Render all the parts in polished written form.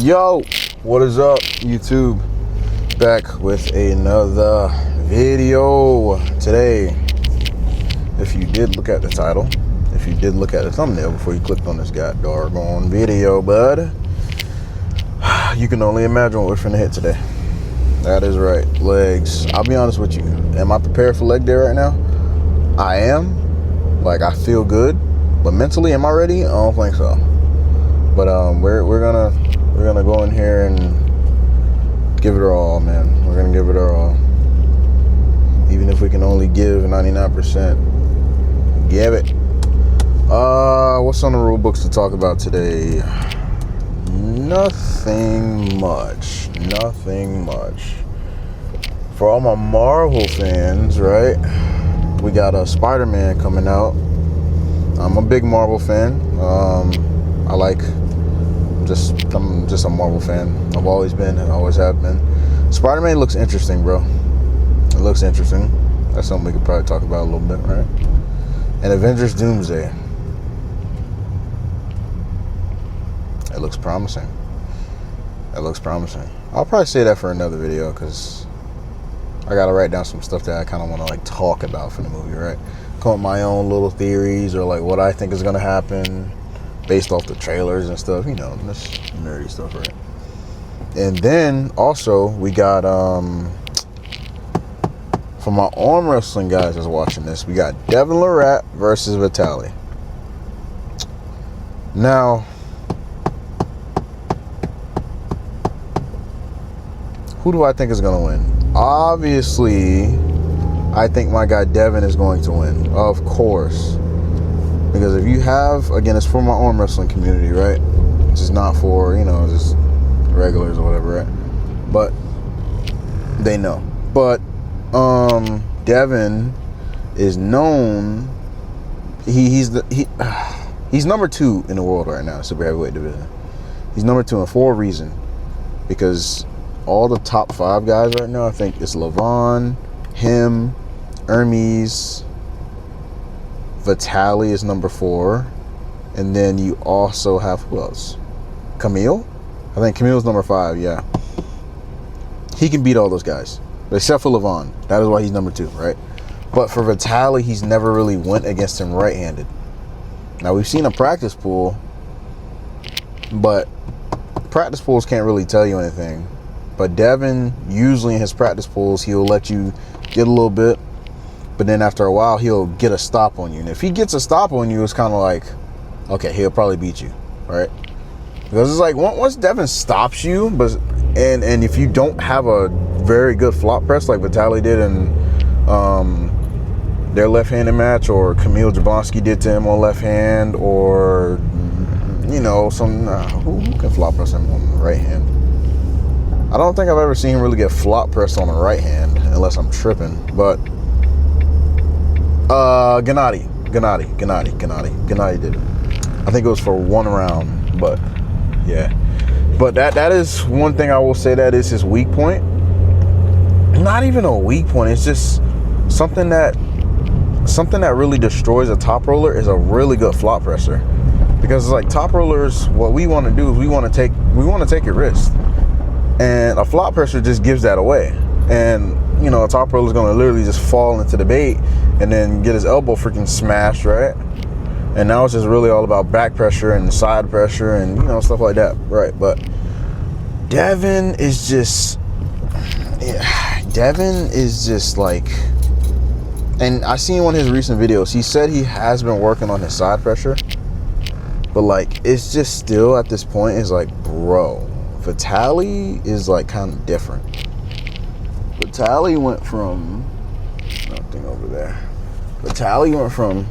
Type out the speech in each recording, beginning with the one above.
Yo, what is up, YouTube? Back with another video today. If you did look at the title, if you did look at the thumbnail before you clicked on this doggone video, bud, you can only imagine what we're finna hit today. That is right, legs. I'll be honest with you. Am I prepared for leg day right now? I am. Like, I feel good, but mentally, am I ready? I don't think so. But we're gonna go in here and give it our all, man. We're gonna give it our all. Even if we can only give 99%. Give it. What's on the rule books to talk about today? Nothing much. Nothing much. For all my Marvel fans, right? We got a Spider-Man coming out. I'm a big Marvel fan. I'm just a Marvel fan. I've always been and always have been. Spider-Man looks interesting, bro. It looks interesting. That's something we could probably talk about a little bit, right? And Avengers Doomsday. It looks promising. It looks promising. I'll probably say that for another video because I gotta write down some stuff that I kind of want to like talk about for the movie, right? Come up with my own little theories or like what I think is gonna happen based off the trailers and stuff, you know, this nerdy stuff, right? And then also we got for my arm wrestling guys that's watching this, we got Devin Lorette versus Vitaly. Now, who do I think is gonna win? Obviously, I think my guy Devin is going to win, of course. Because if you have, again, it's for my arm wrestling community, right? It's just not for, you know, just regulars or whatever, right? But they know. But Devin is known. He's number 2 in the world right now, super heavyweight division. He's number 2 for a reason. Because all the top 5 guys right now, I think it's Levon, him, Hermes, Vitaly is number 4, and then you also have who else? Camille? I think Camille's number 5. Yeah, he can beat all those guys except for Levon. That is why he's number 2, right? But for Vitaly, he's never really went against him right-handed. Now we've seen a practice pool, but practice pools can't really tell you anything. But Devin, usually in his practice pools, he'll let you get a little bit. But then after a while, he'll get a stop on you. And if he gets a stop on you, it's kind of like, okay, he'll probably beat you, right? Because it's like, once Devin stops you, and if you don't have a very good flop press like Vitaly did in their left-handed match, or Camille Jablonski did to him on left hand, or, you know, who can flop press him on the right hand? I don't think I've ever seen him really get flop pressed on the right hand, unless I'm tripping, but Gennady did it. I think it was for 1 round, but yeah. But that is one thing I will say that is his weak point. Not even a weak point. It's just something that really destroys a top roller is a really good flop presser. Because it's like top rollers, what we want to do is we want to take your wrist, and a flop presser just gives that away. And you know, a top roller is going to literally just fall into the bait and then get his elbow freaking smashed, right? And now it's just really all about back pressure and side pressure and, you know, stuff like that, right? But Devin is just like, and I seen one of his recent videos. He said he has been working on his side pressure, but like, it's just still at this point is like, bro, Vitaly is like kind of different. Vitaly went from nothing over there. Vitaly went from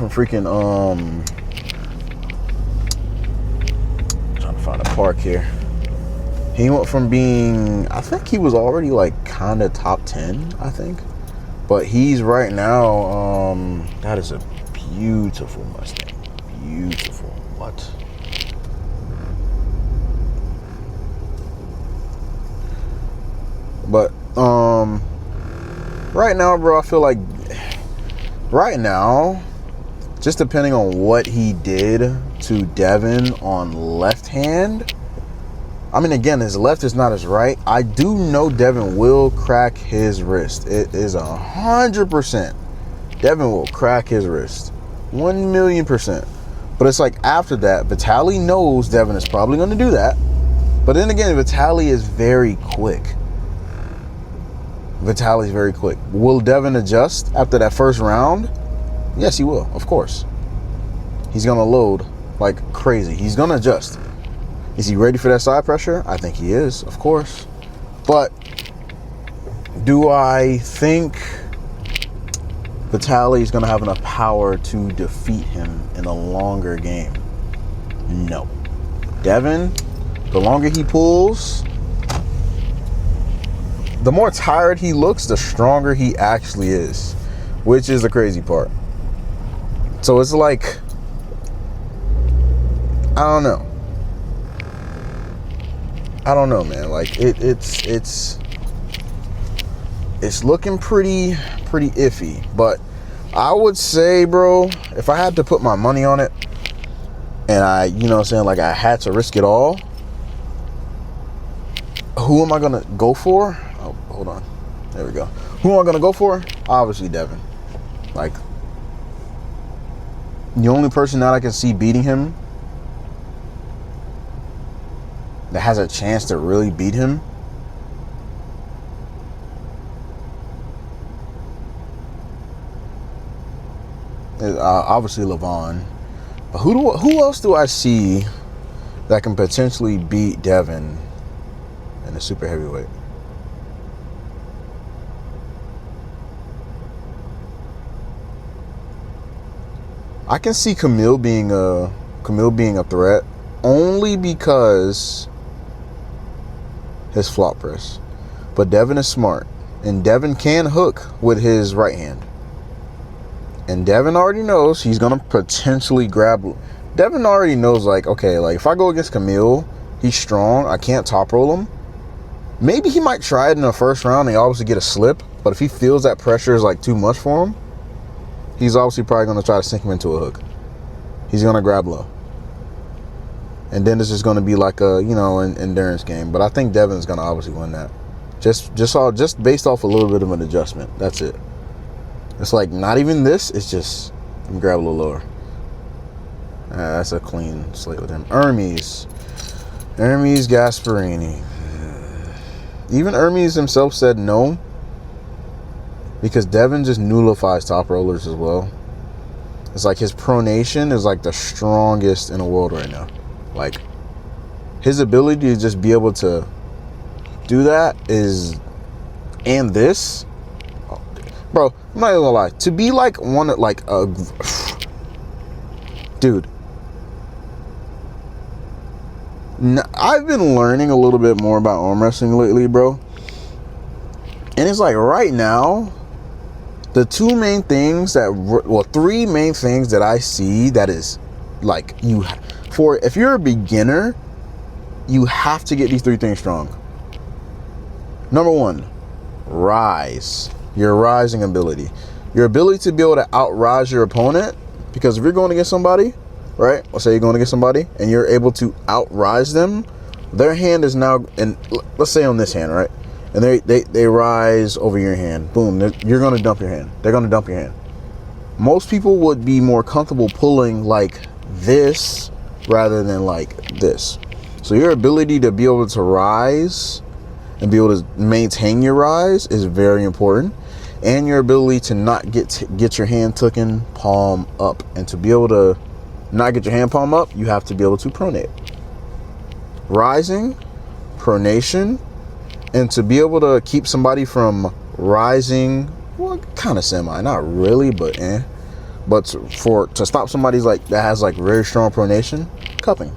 freaking trying to find a park here. He went from being, I think he was already like kind of top 10, I think. But he's right now, that is a beautiful Mustang. Beautiful. What? But right now, bro, I feel like right now, just depending on what he did to Devin on left hand. I mean, again, his left is not his right. I do know Devin will crack his wrist. It is 100%. Devin will crack his wrist. 1,000,000%. But it's like after that, Vitaly knows Devin is probably going to do that. But then again, Vitaly is very quick. Vitaly's very quick. Will Devin adjust after that first round? Yes, he will, of course. He's going to load like crazy. He's going to adjust. Is he ready for that side pressure? I think he is, of course. But do I think Vitaly is going to have enough power to defeat him in a longer game? No. Devin, the longer he pulls, the more tired he looks, the stronger he actually is, which is the crazy part. So it's like, I don't know. I don't know, man. Like it's looking pretty iffy. But I would say, bro, if I had to put my money on it, and I, you know what I'm saying, like I had to risk it all, who am I gonna go for? Oh, hold on. There we go. Who am I gonna go for? Obviously Devin. Like, the only person that I can see beating him, that has a chance to really beat him, is obviously Levon. But who else do I see that can potentially beat Devin in the super heavyweight? I can see Camille being a threat, only because his flop press. But Devin is smart, and Devin can hook with his right hand. And Devin already knows he's gonna potentially grab. Devin already knows, like, okay, like if I go against Camille, he's strong, I can't top roll him. Maybe he might try it in the first round and obviously get a slip, but if he feels that pressure is like too much for him, he's obviously probably gonna try to sink him into a hook. He's gonna grab low. And then this is going to be like a, you know, an endurance game. But I think Devin's going to obviously win that. Just based off a little bit of an adjustment. That's it. It's like not even this. It's just grab a little lower. That's a clean slate with him. Hermes Gasparini. Even Hermes himself said no, because Devin just nullifies top rollers as well. It's like his pronation is like the strongest in the world right now. Like, his ability to just be able to do that is, and this, bro, I'm not even gonna lie, to be like one, like a, dude, I've been learning a little bit more about arm wrestling lately, bro, and it's like right now, the three main things that I see that is like if you're a beginner, you have to get these three things strong. Number one, rise. Your rising ability. Your ability to be able to outrise your opponent. Because if you're going against somebody, right? Let's say you're going against somebody and you're able to outrise them, their hand is now, and let's say on this hand, right? And they rise over your hand. Boom, you're going to dump your hand. They're going to dump your hand. Most people would be more comfortable pulling like this rather than like this. So your ability to be able to rise and be able to maintain your rise is very important. And your ability to not get your hand taken palm up. And to be able to not get your hand palm up, you have to be able to pronate. Rising, pronation, and to be able to keep somebody from rising, well, kind of semi, not really, but But to stop somebody's like that has like very strong pronation, cupping.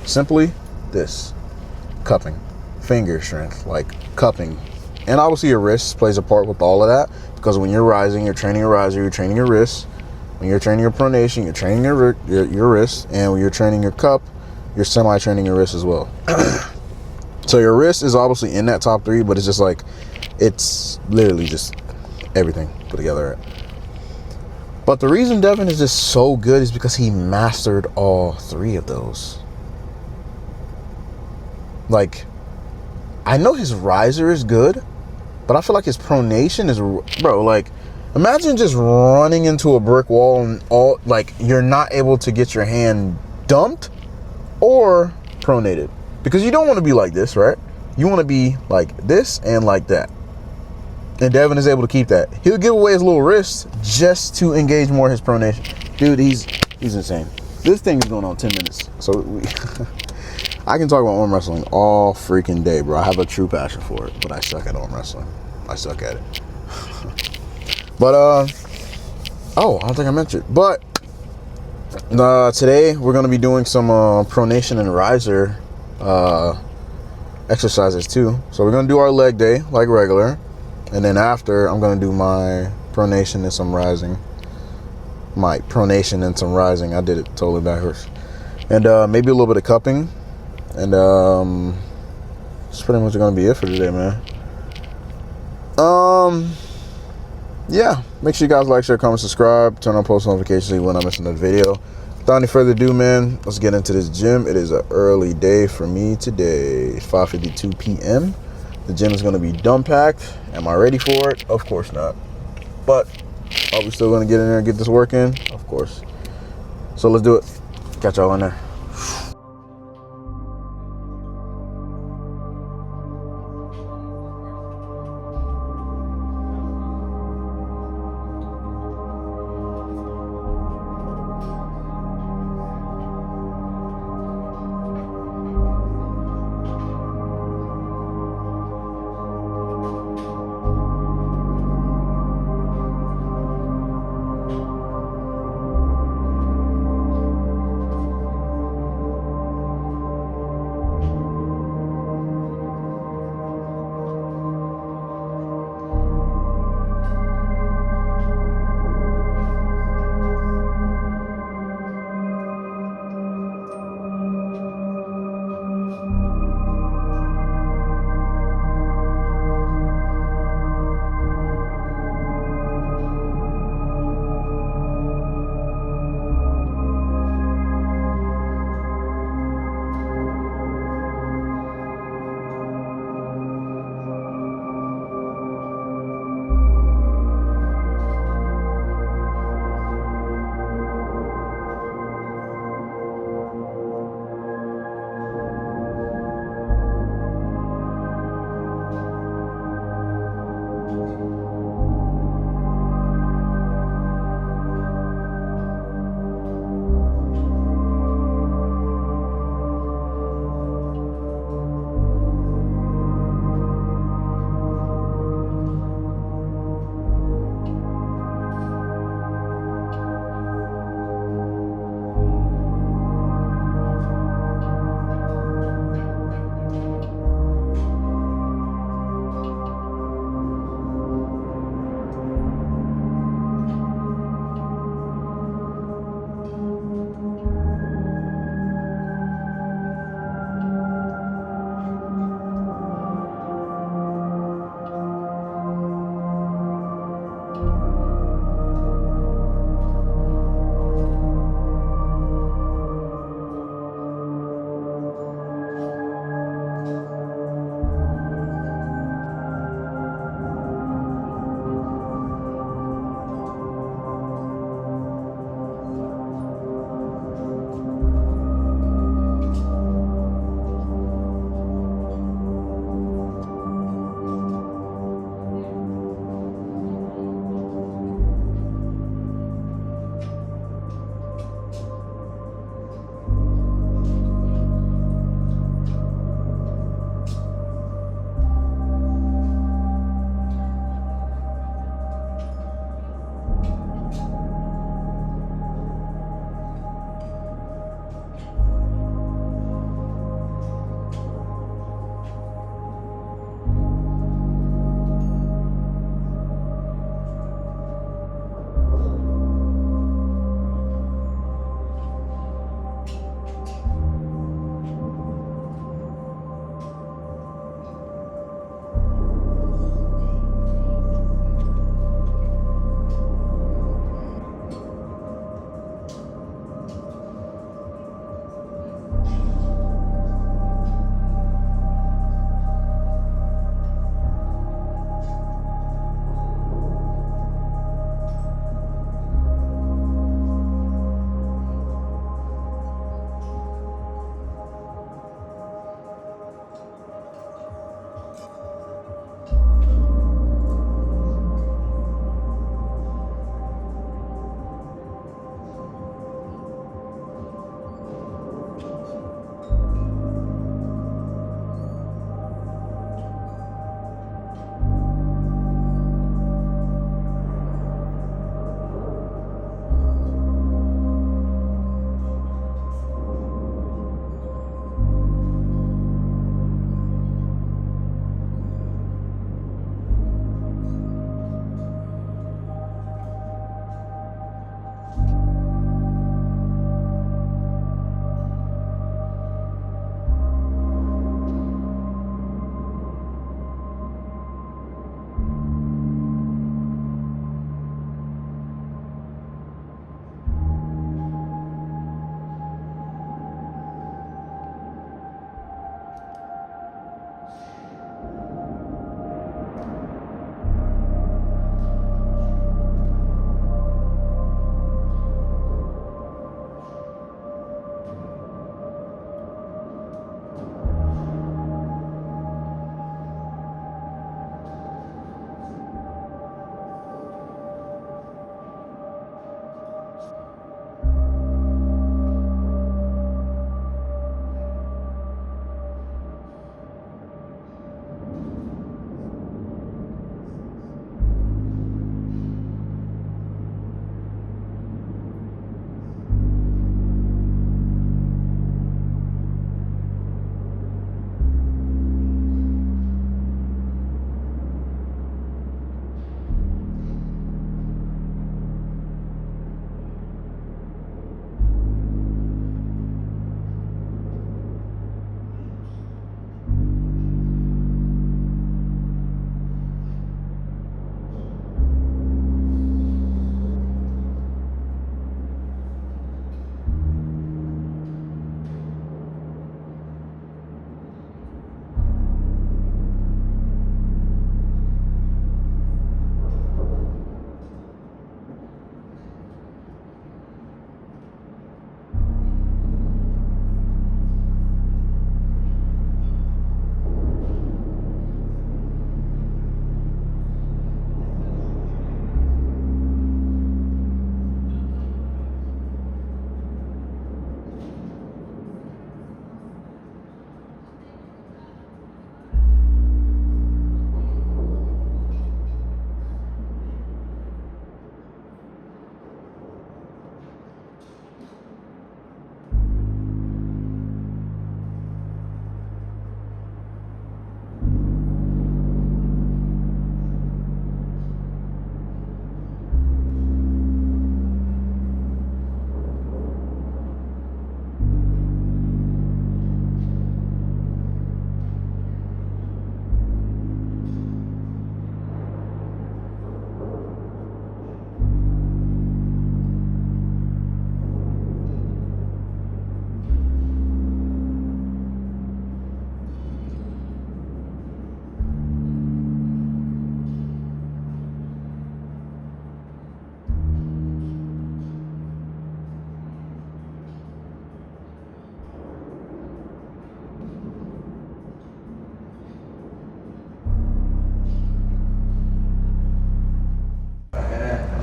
Simply this, cupping, finger strength, like cupping, and obviously your wrist plays a part with all of that, because when you're rising, you're training your riser, you're training your wrist. When you're training your pronation, you're training your wrist, and when you're training your cup, you're semi-training your wrist as well. So your wrist is obviously in that top three, but it's just like it's literally just everything put together. But the reason Devin is just so good is because he mastered all 3 of those. Like, I know his riser is good, but I feel like his pronation is, bro, like, imagine just running into a brick wall and all, like, you're not able to get your hand dumped or pronated. Because you don't want to be like this, right? You want to be like this and like that. And Devin is able to keep that. He'll give away his little wrist just to engage more his pronation. Dude, he's insane. This thing is going on 10 minutes. So I can talk about arm wrestling all freaking day, bro. I have a true passion for it, but I suck at arm wrestling. I suck at it. But, oh, I don't think I mentioned it. But today we're going to be doing some pronation and riser exercises too. So we're going to do our leg day like regular. And then after, I'm going to do my pronation and some rising. My pronation and some rising. I did it totally backwards. And maybe a little bit of cupping. And that's pretty much going to be it for today, man. Yeah. Make sure you guys like, share, comment, subscribe. Turn on post notifications so you will not miss another video. Without any further ado, man, let's get into this gym. It is an early day for me today. 5:52 p.m. The gym is going to be dumb packed. Am I ready for it? Of course not. But are we still going to get in there and get this work in? Of course. So let's do it. Catch y'all in there.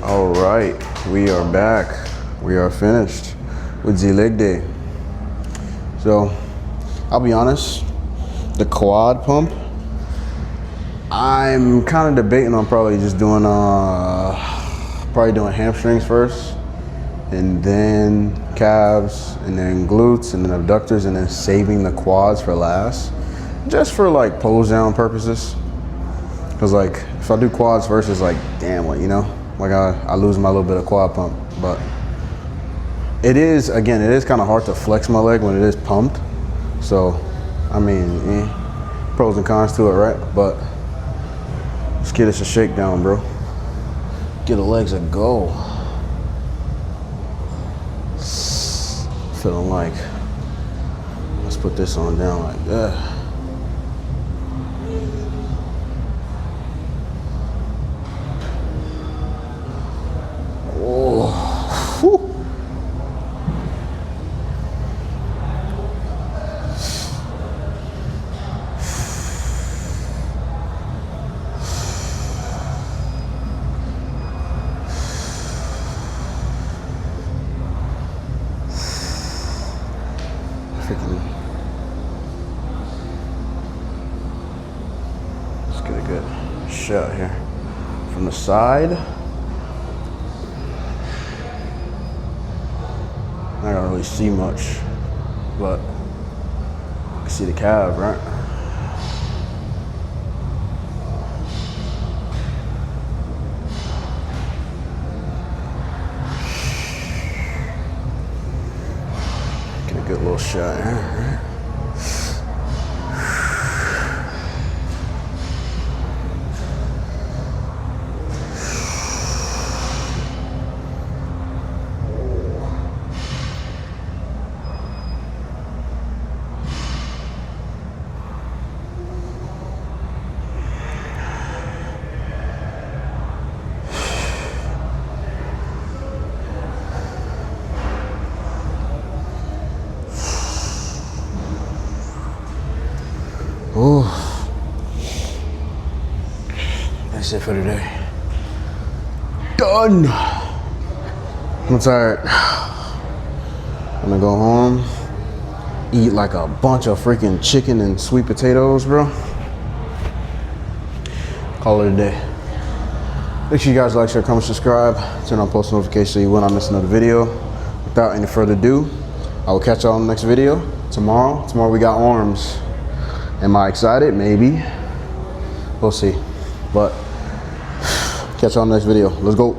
All right, we are back. We are finished with the leg day. So, I'll be honest, the quad pump, I'm kind of debating on probably just doing, hamstrings first, and then calves, and then glutes, and then abductors, and then saving the quads for last, just for like pose down purposes. Cause like, if I do quads first, it's like, damn, like, you know, like I lose my little bit of quad pump. But it is kind of hard to flex my leg when it is pumped. So, I mean, pros and cons to it, right? But let's get us a shakedown, bro. Get the legs a go. Feeling like, let's put this on down like that. Let's get a good shot here from the side. I don't really see much, but I can see the calf, right? Get a good little shot here, right? Ooh. That's it for today. Done. I'm tired. I'm gonna go home, eat like a bunch of freaking chicken and sweet potatoes, bro. Call it a day. Make sure you guys like, share, comment, subscribe, turn on post notifications so you will not miss another video. Without any further adaio, I will catch y'all in the next video tomorrow. Tomorrow we got arms. Am I excited? Maybe. We'll see. But catch y'all in the next video. Let's go.